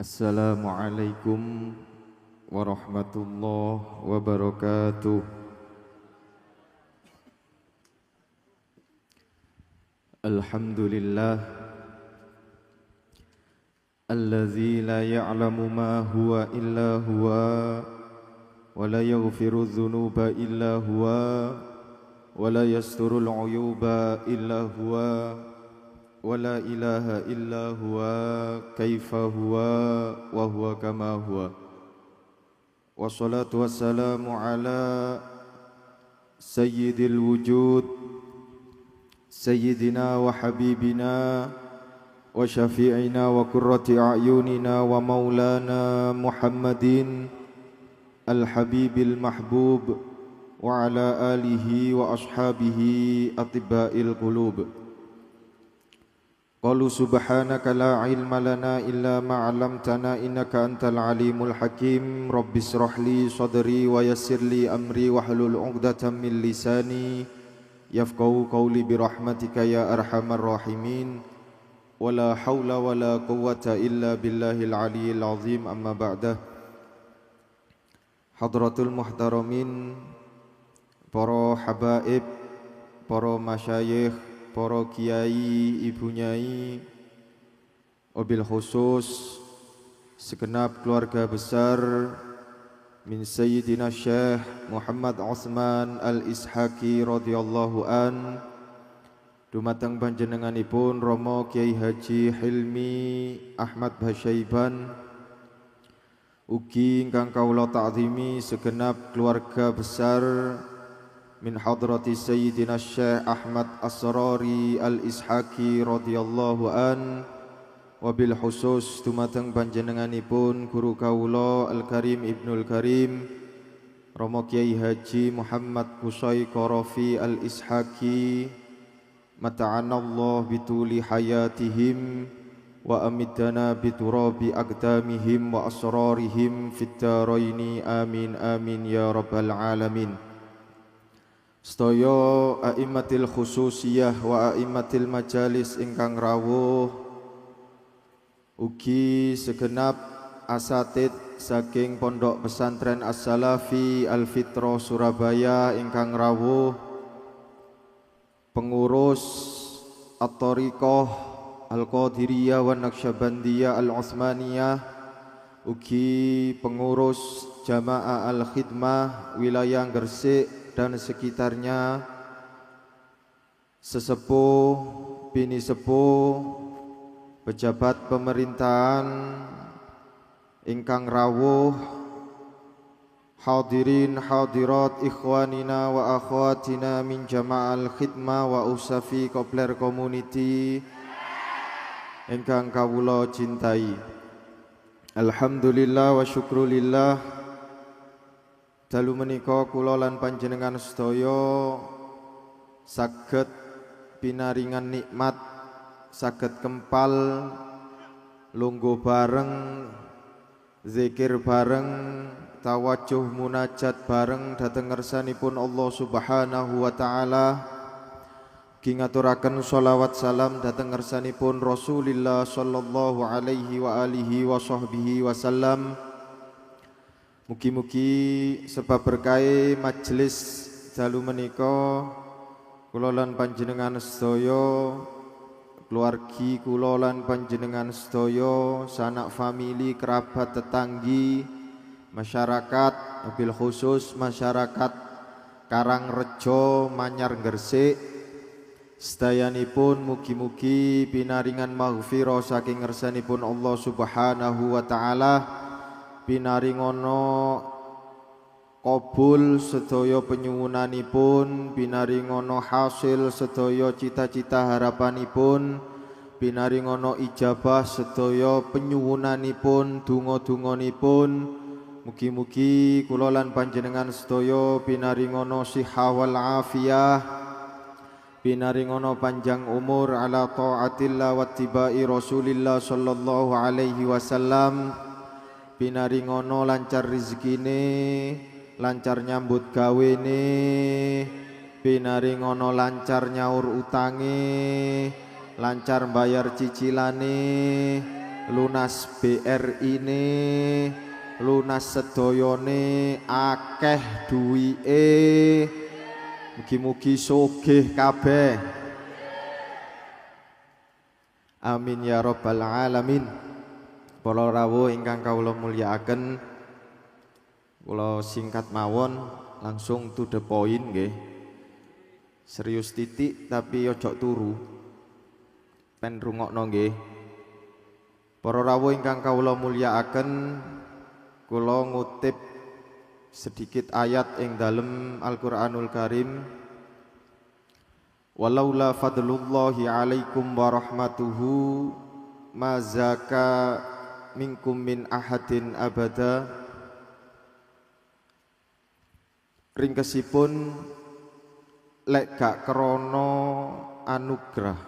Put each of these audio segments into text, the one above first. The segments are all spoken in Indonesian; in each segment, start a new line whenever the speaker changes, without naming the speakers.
Assalamualaikum warahmatullahi wabarakatuh. Alhamdulillah Alladzi la ya'lamu ma huwa illa huwa wa la yaghfiru dhunuba illa huwa wa la yasturul uyuba illa huwa wa la ilaha illa huwa kaifa huwa wa huwa kama huwa. Wassalatu wassalamu ala sayyidil wujud sayyidina wa habibina wa syafi'ina wa qurrati a'yunina wa maulana Muhammadin al-habibil mahbub wa ala alihi wa ashabihi atiba'il qulub. Qalu subhanaka la ilma lana illa ma 'allamtana innaka antal alimul hakim. Rabbis shrahli sadri wa yassirli amri wahlul 'uqdatam min lisani yafqahu qawli birahmatika ya arhamar rahimin. Wala haula wala quwwata illa billahil aliyyil azim. Amma ba'dah. Hadratul muhtaramin, para habaib, para masyayikh, para kiai, ibu nyai, wabil khusus segenap keluarga besar min Sayyidina Syekh Muhammad Utsman Al-Ishaqi radhiyallahu an, dumateng panjenenganipun Romo Kiai Haji Hilmi Ahmad Basyaiban, ugi ingkang kawula ta'zimi segenap keluarga besar min hadrati Sayyidina Syekh Ahmad Asrari Al-Ishaqi radhiyallahu an, wabil khusus dumateng panjenenganipun guru kawula Al-Karim Ibnul Karim Romo Kiai Haji Muhammad Qusay Qarafi Al-Ishaqi, mata'anallah bituli hayatihim wa amiddana biturabi aqdamihim wa asrarihim fid daraini amin amin ya rabbal alamin. Sedaya a'immatil khususiyah wa a'immatil majalis ingkang rawuh, ugi segenap asatid saking Pondok Pesantren As-Salafi Al-Fitrah Surabaya ingkang rawuh, pengurus At-Thariqah Al-Qadiriyah wa Naqsyabandiyah Al-Utsmaniyah, ugi pengurus Jamaah Al-Khidmah wilayah Gresik dan sekitarnya, sesepuh, bini sepuh, pejabat pemerintahan ingkang rawuh, hadirin hadirat ikhwanina wa akhwatina min Jama'al Khidmah wa Usafi Kopler Community ingkang kawula cintai. Alhamdulillah wa syukrulillah, dalu menika kula lan panjenengan sedaya saged pinaringan nikmat, saged kempal lungguh bareng, zikir bareng, tawajuh munajat bareng dhateng ngersanipun Allah Subhanahu wa taala, ugi ngaturaken sholawat salam dhateng ngersanipun Rasulillah sallallahu alaihi wa alihi wa sahbihi wasallam. Mugi-mugi sebab berkahe majelis dalu menika kula lan panjenengan sedaya, keluargi kula lan panjenengan sedaya, sanak famili, kerabat, tetanggi, masyarakat, wabil khusus masyarakat Karangrejo, Manyar, Gresik sedayanipun, mugi-mugi pinaringan maghfirah saking ngersanipun Allah Subhanahu wa taala, pinaringono qabul sedaya penyuwunanipun, pinaringono hasil sedaya cita-cita harapanipun, pinaringono ijabah sedaya penyuwunanipun, donga-donganipun. Mugi-mugi kula lan panjenengan sedaya pinaringono sihah wal afiyah, pinaringono panjang umur ala taatillah wa tibai Rasulillah sallallahu alaihi wasallam, pinaringono lancar rezekine, lancar nyambut gawene, pinaringono lancar nyaur utange, lancar bayar cicilane, lunas BRI ne, lunas sedoyone, akeh duwike, mugi-mugi sugih kabeh. Amin ya rabbal alamin. Para rawuh ingkang kawula mulyakaken, kula singkat mawon langsung to the point nggih. Serius titik tapi ojo turu. Pen rungokno nggih. Para rawuh ingkang kawula mulyakaken, kula ngutip sedikit ayat ing dalem Al-Qur'anul Karim. Walaula fadlullahi alaikum wa rahmatuhu ma zaka minkum min ahadin abada. Ringkesipun lek gak krana anugrah,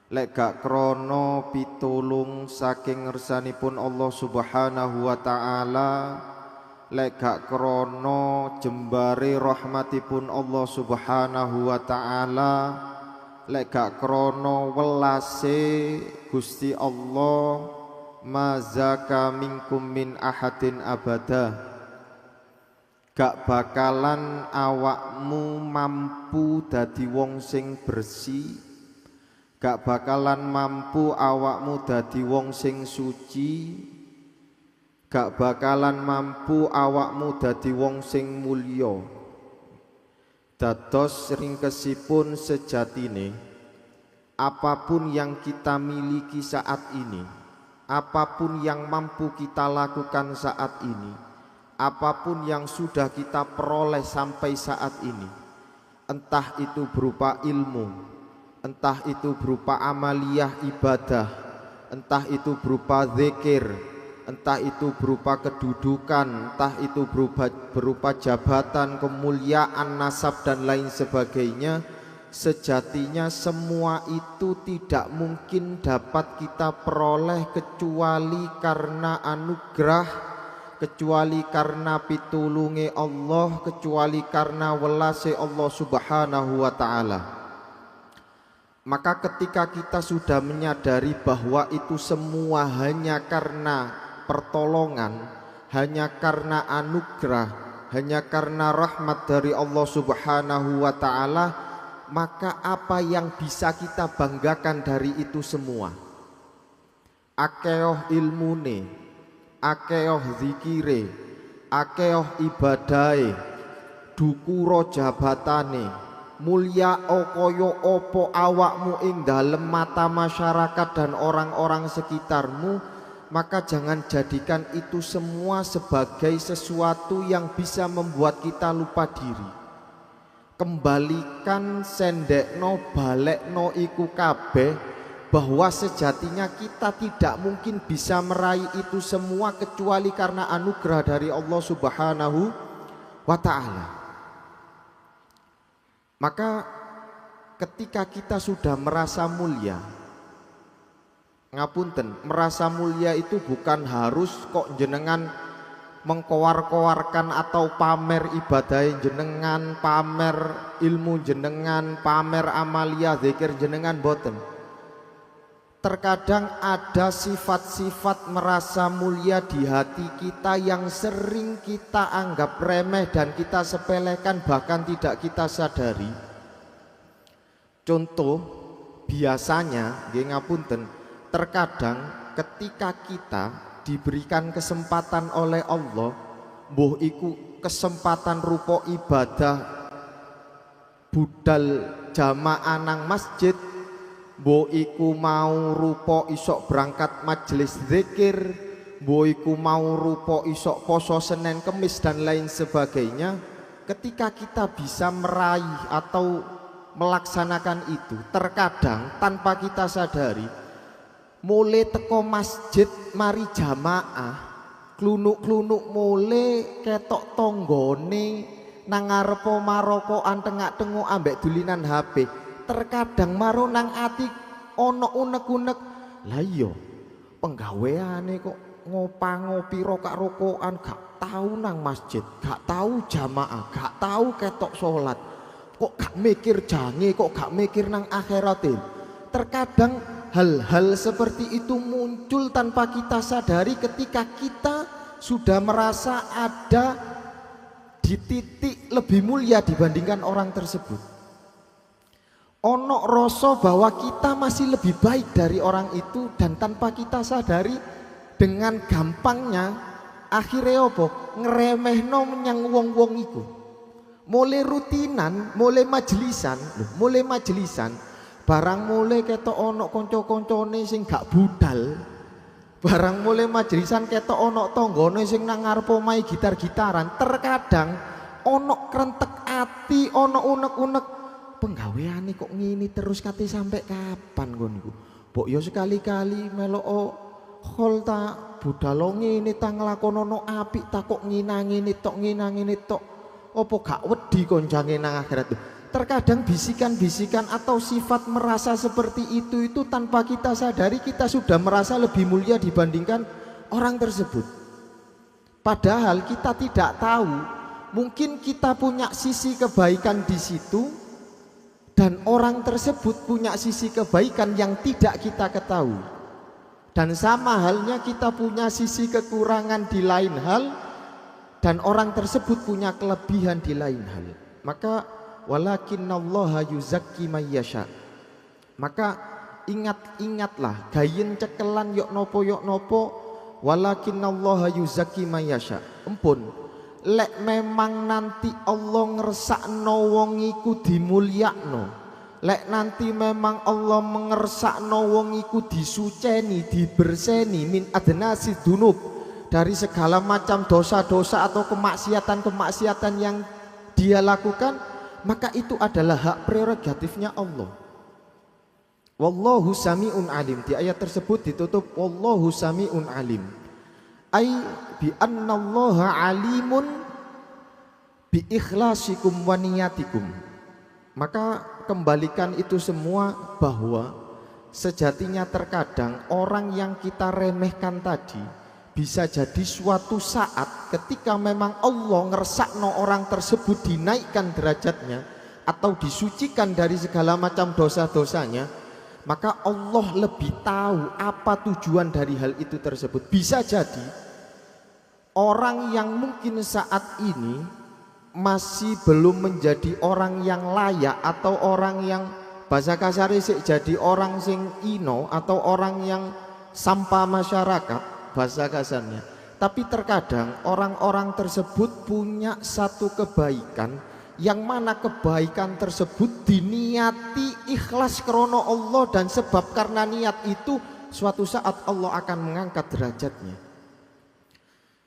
lek gak krana pitulung saking ngersanipun Allah Subhanahu wa taala, lek gak krana jembare rahmatipun Allah Subhanahu wa taala, lek gak krana welase Gusti Allah, mazaka minkum min ahadin abada, gak bakalan awakmu mampu dadi wong sing bersih, gak bakalan mampu awakmu dadi wong sing suci, gak bakalan mampu awakmu dadi wong sing mulya. Dados ringkesipun sejatine, apapun yang kita miliki saat ini, apapun yang mampu kita lakukan saat ini, apapun yang sudah kita peroleh sampai saat ini, entah itu berupa ilmu, entah itu berupa amaliyah ibadah, entah itu berupa zikir, entah itu berupa kedudukan, entah itu berupa jabatan, kemuliaan, nasab dan lain sebagainya, sejatinya semua itu tidak mungkin dapat kita peroleh kecuali karena anugerah, kecuali karena pitulunge Allah, kecuali karena welase Allah Subhanahu wa taala. Maka ketika kita sudah menyadari bahwa itu semua hanya karena pertolongan, hanya karena anugerah, hanya karena rahmat dari Allah Subhanahu wa taala, maka apa yang bisa kita banggakan dari itu semua? Akeoh ilmune, akeoh zikire, akeoh ibadahe, dukuro jabatane, mulya okoyo opo awakmu ing dalem mata masyarakat dan orang-orang sekitarmu, maka jangan jadikan itu semua sebagai sesuatu yang bisa membuat kita lupa diri. Kembalikan, sendekno, balekno iku kabeh, bahwa sejatinya kita tidak mungkin bisa meraih itu semua kecuali karena anugerah dari Allah Subhanahu wa taala. Maka ketika kita sudah merasa mulia, ngapunten, merasa mulia itu bukan harus kok jenengan mengkoar-koarkan atau pamer ibadah jenengan, pamer ilmu jenengan, pamer amalia zikir jenengan, boten. Terkadang ada sifat-sifat merasa mulia di hati kita yang sering kita anggap remeh dan kita sepelekan, bahkan tidak kita sadari. Contoh, biasanya nggih ngapunten, terkadang ketika kita diberikan kesempatan oleh Allah, mbuh iku kesempatan rupa ibadah budal jamaah nang masjid, mbuh iku mau rupa isok berangkat majelis zikir, mbuh iku mau rupa isok poso Senin Kemis dan lain sebagainya. Ketika kita bisa meraih atau melaksanakan itu, terkadang tanpa kita sadari, mulai teko masjid mari jamaah, klunuk-klunuk mulai ketok tonggone nang ngarepo marokokan tengak-tengok ambek dulinan HP. Terkadang maro nang ati ono unek-unek, lah iya penggaweane kok ngopi rokok-rokokan, gak tahu nang masjid, gak tahu jamaah, gak tahu ketok sholat, kok gak mikir jange, kok gak mikir nang akhiratil. Terkadang
hal-hal seperti itu muncul tanpa kita sadari ketika kita sudah merasa ada di titik lebih mulia dibandingkan orang tersebut. Ono rasa bahwa kita masih lebih baik dari orang itu, dan tanpa kita sadari dengan gampangnya akhirnya apa? Ngeremehno menyang wong-wong iku. Mulai rutinan, mulai majelisan, barang mulai ketok ono konco-koncone sing gak budal. Barang mulai majelisan ketok ono tonggone sing nang ngarep omahe gitar-gitaran, terkadang ono krentek ati, ono unek-unek, penggaweane kok ngini terus kate sampai kapan ngono niku. Mbok yo sekali-kali melok hol ta budal ngene ta nglakonono apik ta kok ngina-ngene tok. Opo gak wedi konjange nang akhirat. Terkadang bisikan-bisikan atau sifat merasa seperti itu tanpa kita sadari kita sudah merasa lebih mulia dibandingkan orang tersebut. Padahal kita tidak tahu, mungkin kita punya sisi kebaikan di situ dan orang tersebut punya sisi kebaikan yang tidak kita ketahui. Dan sama halnya kita punya sisi kekurangan di lain hal dan orang tersebut punya kelebihan di lain hal. Maka walakinnallaha yuzakki may yasha. Maka ingatlah gayen cekelan yok nopo walakinnallaha yuzakki may yasha. Empun lek memang nanti Allah ngersakno wong iku dimulyakno, lek nanti memang Allah mengersakno wong iku disuceni, diberseni min adnasi dunub, dari segala macam dosa-dosa atau kemaksiatan-kemaksiatan yang dia lakukan, maka itu adalah hak prerogatifnya Allah. Wallahu sami'un alim. Di ayat tersebut ditutup wallahu sami'un alim. Ai bi annallaha alimun bi ikhlasikum wa niyatikum. Maka kembalikan itu semua bahwa sejatinya terkadang orang yang kita remehkan tadi bisa jadi suatu saat ketika memang Allah ngersakno orang tersebut dinaikkan derajatnya atau disucikan dari segala macam dosa-dosanya, maka Allah lebih tahu apa tujuan dari hal itu tersebut. Bisa jadi orang yang mungkin saat ini masih belum menjadi orang yang layak atau orang yang bahasa kasar jadi orang sing ino atau orang yang sampah masyarakat bahasa kasarnya. Tapi terkadang orang-orang tersebut punya satu kebaikan yang mana kebaikan tersebut diniati ikhlas krono Allah, dan sebab karena niat itu suatu saat Allah akan mengangkat derajatnya.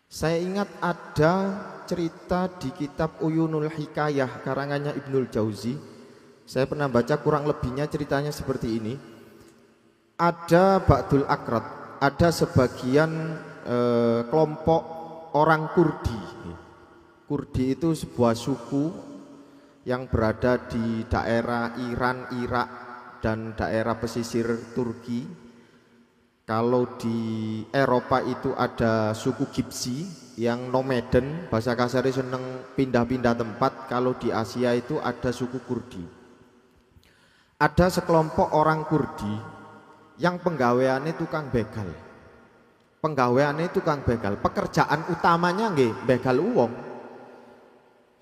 Saya ingat ada cerita di kitab Uyunul Hikayah karangannya Ibnul Jauzi. Saya pernah baca, kurang lebihnya ceritanya seperti ini. Ada Ba'dul Akrat, ada sebagian kelompok orang Kurdi. Kurdi itu sebuah suku yang berada di daerah Iran, Irak, dan daerah pesisir Turki. Kalau di Eropa itu ada suku Gipsi yang nomaden, bahasa kasarnya seneng pindah-pindah tempat. Kalau di Asia itu ada suku Kurdi. Ada sekelompok orang Kurdi yang penggaweannya tukang begal. Penggaweannya tukang begal, pekerjaan utamanya nggih begal uang.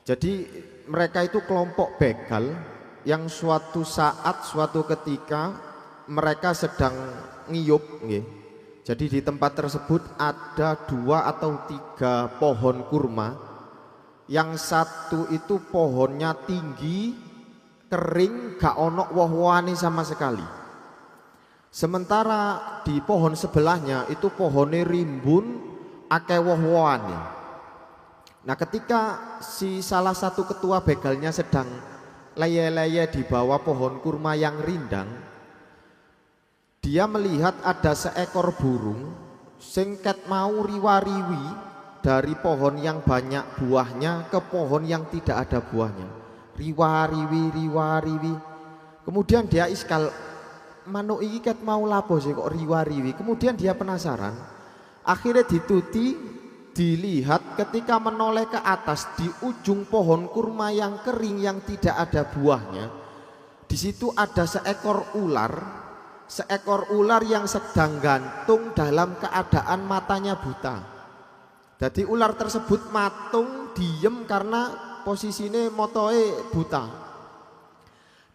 Jadi mereka itu kelompok begal yang suatu saat, suatu ketika mereka sedang ngiyup nggih. Jadi di tempat tersebut ada 2 atau 3 pohon kurma. Yang satu itu pohonnya tinggi, kering, gak ono woh-wohane sama sekali. Sementara di pohon sebelahnya itu pohonnya rimbun, akeh woh-wohane. Nah, ketika si salah satu ketua begalnya sedang leye-leye di bawah pohon kurma yang rindang, dia melihat ada seekor burung singket mau riwa-riwi dari pohon yang banyak buahnya ke pohon yang tidak ada buahnya. Riwa-riwi. Kemudian dia iskal, manuk iki ket mau lapo sih kok riwa-riwi. Kemudian dia penasaran. Akhirnya dituti, dilihat ketika menoleh ke atas di ujung pohon kurma yang kering yang tidak ada buahnya. Di situ ada seekor ular seekor ular yang sedang gantung dalam keadaan matanya buta. Jadi ular tersebut matung diem karena posisinya motoe buta.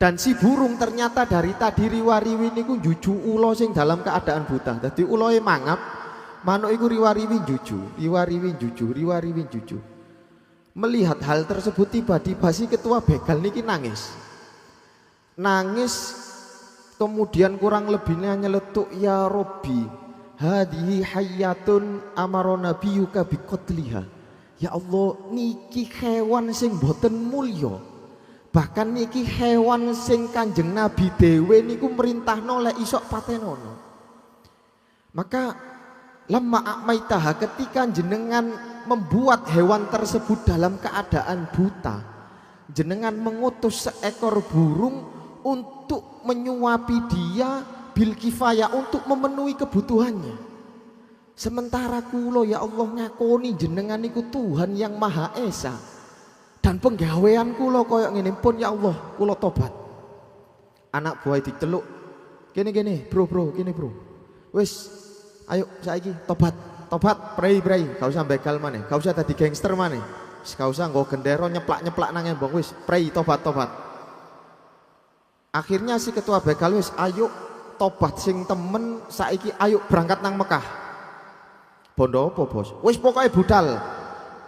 Dan si burung ternyata dari tadi riwariwi niku juju ulo sing dalam keadaan buta. Jadi uloe mangap, manuk iku riwariwi juju. Melihat hal tersebut tiba-tiba si ketua begal niki nangis kemudian kurang lebihnya nyeletuk, ya Robbi hadihi hayyatun amaro nabiyuka biqatliha. Ya Allah, niki hewan sing boten mulya, bahkan niki hewan sing Kanjeng Nabi dhewe niku merintahno lek isok patenono. Maka lamma amaitaha, ketika jenengan membuat hewan tersebut dalam keadaan buta, jenengan mengutus seekor burung untuk menyuapi dia bil kifayah, untuk memenuhi kebutuhannya. Sementara kulo ya Allah ngakoni jenengan niku Tuhan yang Maha Esa, dan penggawean kulo koyok ngene pun ya Allah kulo tobat. Anak buah diceluk, gini bro gini bro, wis ayo saiki tobat prei gak usah begal maneh, gak usah tadi gangster maneh, gak usah nggo gendero nyeplak nang embong, wis prei tobat. Akhirnya si ketua begal wis ayo tobat sing temen, saiki ayo berangkat nang Mekah. Bondo apa bos? Wis pokoknya budal,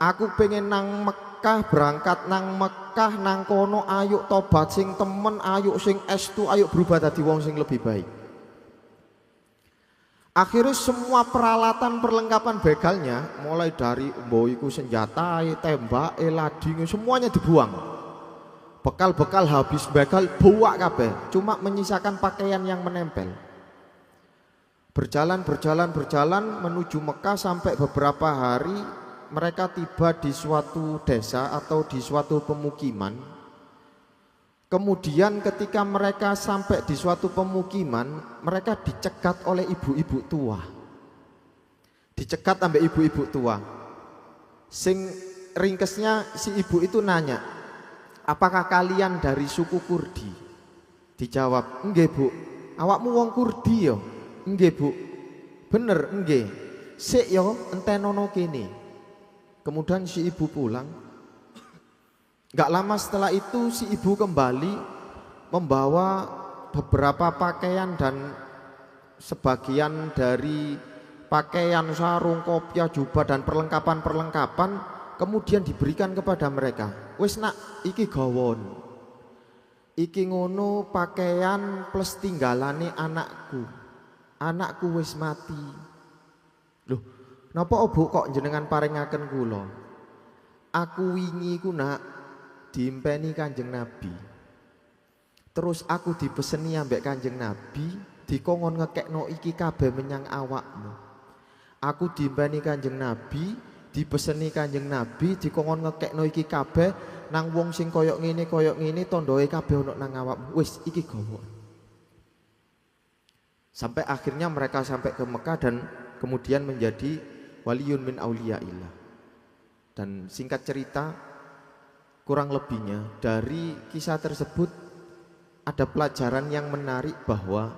aku pengen nang Mekah, berangkat nang Mekah, nang kono ayo tobat sing temen, ayo sing estu, ayo berubah dadi wong sing lebih baik. Akhirnya semua peralatan perlengkapan begalnya, mulai dari mboiku senjata, tembak, lading, semuanya dibuang. Bekal-bekal habis, begal buak kabeh, cuma menyisakan pakaian yang menempel. Berjalan menuju Mekah, sampai beberapa hari mereka tiba di suatu desa atau di suatu pemukiman. Kemudian ketika mereka sampai di suatu pemukiman, mereka dicegat oleh ibu-ibu tua. Dicegat sampai ibu-ibu tua. Sing ringkesnya si ibu itu nanya, apakah kalian dari suku Kurdi? Dijawab, enggak bu, awakmu wong Kurdi yo? Enggak bu, bener enggak. Sik yo entenono kene. Kemudian si ibu pulang. Gak lama setelah itu si ibu kembali membawa beberapa pakaian dan sebagian dari pakaian, sarung, kopiah, jubah dan perlengkapan kemudian diberikan kepada mereka. Wis nak, iki gawon, iki ngono pakaian plus tinggalane anakku wis mati. Loh, napa obo kok jenengan paringaken kula? Aku wingi ku nak diimpeni Kanjeng Nabi, terus aku dipeseni ambek Kanjeng Nabi, dikongkon ngekekno iki kabeh menyang awakmu. Aku diimpeni Kanjeng Nabi, dipeseni Kanjeng Nabi, dikongkon ngekekno iki kabeh nang wong sing koyok ngene tondoe kabeh ono nang awakmu. Wis iki gawon. Sampai akhirnya mereka sampai ke Mekah dan kemudian menjadi waliyun min auliyaillah. Dan singkat cerita, kurang lebihnya dari kisah tersebut ada pelajaran yang menarik, bahwa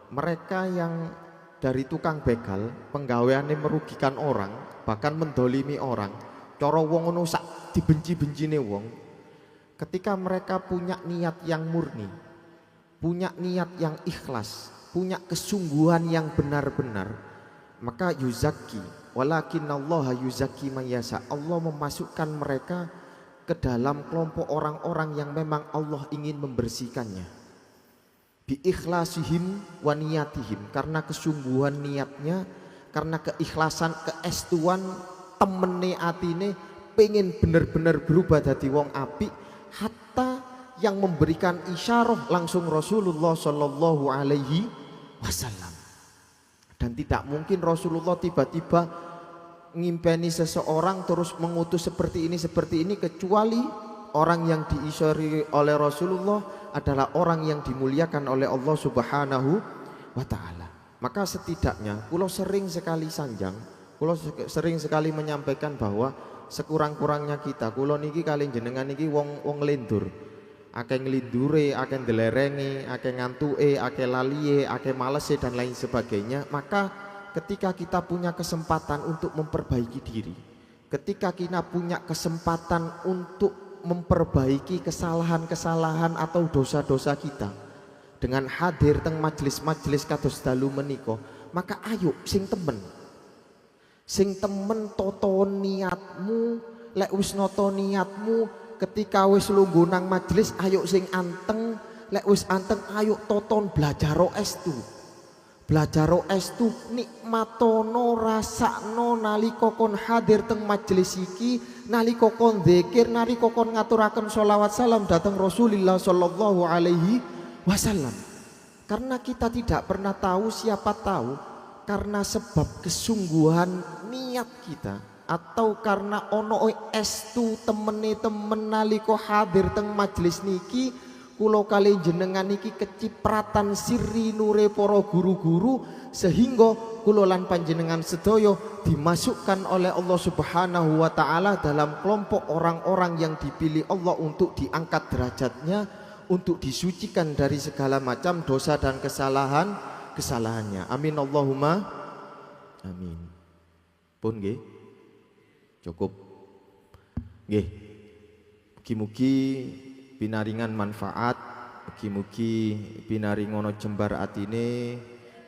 mereka yang dari tukang begal, penggaweane merugikan orang, bahkan mendolimi orang, cara wong ngono sak dibenci-bencine wong, ketika mereka punya niat yang murni, punya niat yang ikhlas, punya kesungguhan yang benar-benar, maka yuzaki, walakinallaha yuzaki mayasa, Allah memasukkan mereka ke dalam kelompok orang-orang yang memang Allah ingin membersihkannya. Bi ikhlasihim wa niyatihim, karena kesungguhan niatnya, karena keikhlasan, keestuan temene atine pengen bener-bener berubah dadi wong apik, hatta yang memberikan isyarah langsung Rasulullah Shallallahu Alaihi Wasallam. Dan tidak mungkin Rasulullah tiba-tiba ngimpeni seseorang terus mengutus seperti ini, kecuali orang yang diisyari oleh Rasulullah adalah orang yang dimuliakan oleh Allah Subhanahu wa Ta'ala. Maka setidaknya kulo sering sekali sanjang, kulo sering sekali menyampaikan bahwa sekurang-kurangnya kita, kulo niki kali jenengan niki wong lendur. akeh nglindure, akeh ndelerenge, akeh ngantuke, akeh lalie, akeh malese dan lain sebagainya. Maka ketika kita punya kesempatan untuk memperbaiki diri, ketika kita punya kesempatan untuk memperbaiki kesalahan-kesalahan atau dosa-dosa kita dengan hadir teng majelis-majelis kados dalu menika, maka ayo sing temen toto niatmu. Lek wis noto niatmu ketika wis lungguh nang majelis, ayo sing anteng. Lek wis anteng ayo toton blajaro estu. Blajaro estu nikmatono rasakno nalika kon hadir teng majelis iki, nalika kon zikir, nalika kon ngaturaken sholawat salam dateng Rasulullah sallallahu alaihi wasallam. Karena kita tidak pernah tahu, siapa tahu karena sebab kesungguhan niat kita atau karena ono estu temen nalika hadir teng majelis niki, kula kali jenengan niki kecipratan sirri nure para guru-guru sehingga kula lan panjenengan sedaya dimasukkan oleh Allah Subhanahu wa taala dalam kelompok orang-orang yang dipilih Allah untuk diangkat derajatnya, untuk disucikan dari segala macam dosa dan kesalahannya. Amin Allahumma amin. Pun nggih. Cukup. Nggih. Mugi-mugi pinaringan manfaat, mugi-mugi pinaringono jembar atine,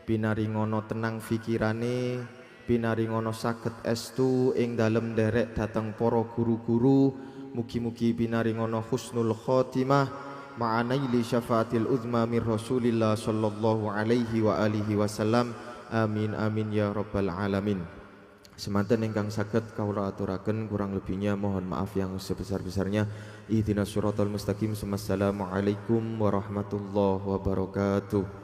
pinaringono tenang fikirane, pinaringono saged estu ing dalem derek dateng para guru-guru, mugi-mugi pinaringono husnul khotimah ma'anaili syafaatil uzma mir Rasulillah sallallahu alaihi wa alihi wasallam. Amin amin ya rabbal alamin. Semanten ingkang saged kawula aturaken, kurang lebihnya mohon maaf yang sebesar-besarnya. Ihdinas siratal mustaqim. Assalamualaikum warahmatullahi wabarakatuh.